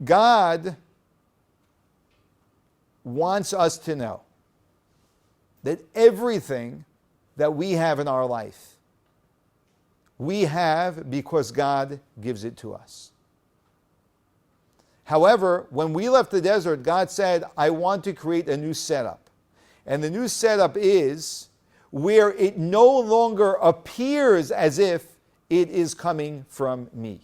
God wants us to know that everything that we have in our life, we have because God gives it to us. However, when we left the desert, God said, I want to create a new setup. And the new setup is where it no longer appears as if it is coming from me.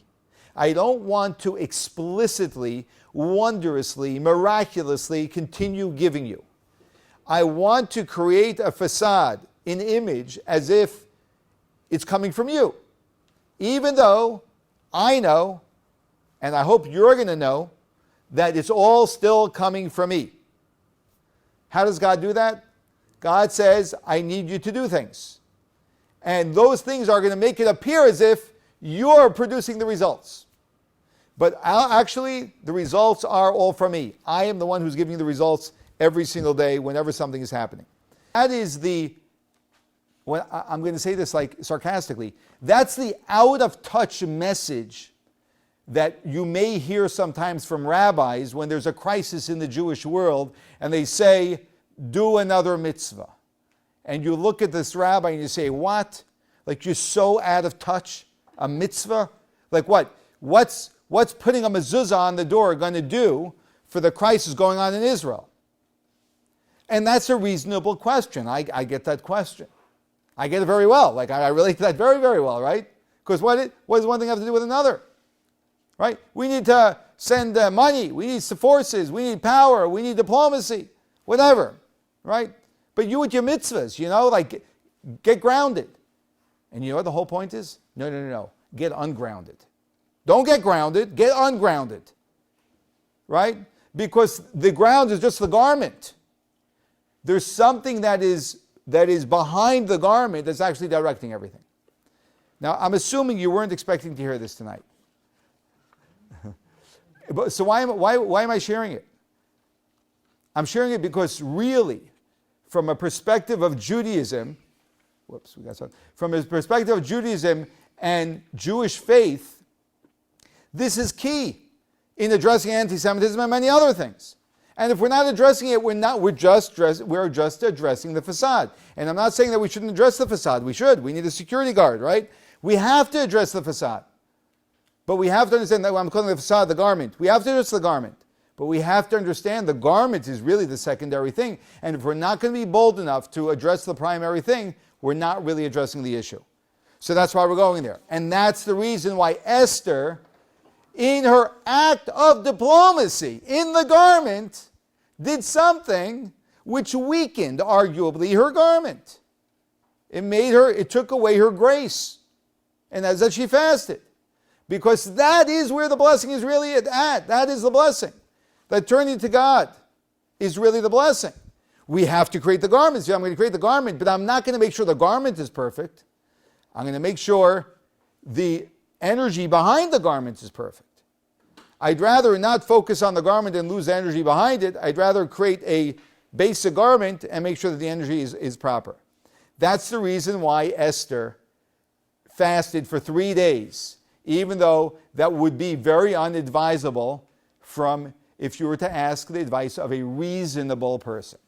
I don't want to explicitly, wondrously, miraculously continue giving you. I want to create a facade, an image, as if it's coming from you. Even though I know, and I hope you're going to know, that it's all still coming from me. How does God do that? God says, I need you to do things. And those things are going to make it appear as if you're producing the results. But actually, the results are all from me. I am the one who's giving you the results every single day whenever something is happening. That is I'm going to say this like sarcastically, that's the out-of-touch message that you may hear sometimes from rabbis when there's a crisis in the Jewish world and they say, do another mitzvah. And you look at this rabbi and you say, what? Like you're so out of touch? A mitzvah? Like what? What's putting a mezuzah on the door going to do for the crisis going on in Israel? And that's a reasonable question. I get that question. I get it very well. Like I relate to that very, very well, right? Because what does one thing have to do with another? Right? We need to send money. We need forces. We need power. We need diplomacy. Whatever. Right? But you with your mitzvahs, like get grounded. And you know what the whole point is? No. Get ungrounded. Don't get grounded. Get ungrounded. Right? Because the ground is just the garment. There's something that is behind the garment that's actually directing everything. Now, I'm assuming you weren't expecting to hear this tonight. So why am I sharing it? I'm sharing it because really, from a perspective of Judaism, from a perspective of Judaism and Jewish faith, this is key in addressing anti-Semitism and many other things. And if we're not addressing it, we're just addressing the facade. And I'm not saying that we shouldn't address the facade. We should. We need a security guard, right? We have to address the facade. But we have to understand that I'm calling the facade the garment. We have to address the garment. But we have to understand the garment is really the secondary thing. And if we're not going to be bold enough to address the primary thing, we're not really addressing the issue. So that's why we're going there. And that's the reason why Esther, in her act of diplomacy in the garment, did something which weakened, arguably, her garment. It took away her grace. And that's that she fasted. Because that is where the blessing is really at. That is the blessing. That turning to God is really the blessing. We have to create the garments. I'm going to create the garment, but I'm not going to make sure the garment is perfect. I'm going to make sure the energy behind the garment is perfect. I'd rather not focus on the garment and lose the energy behind it. I'd rather create a basic garment and make sure that the energy is proper. That's the reason why Esther fasted for 3 days, even though that would be very unadvisable if you were to ask the advice of a reasonable person.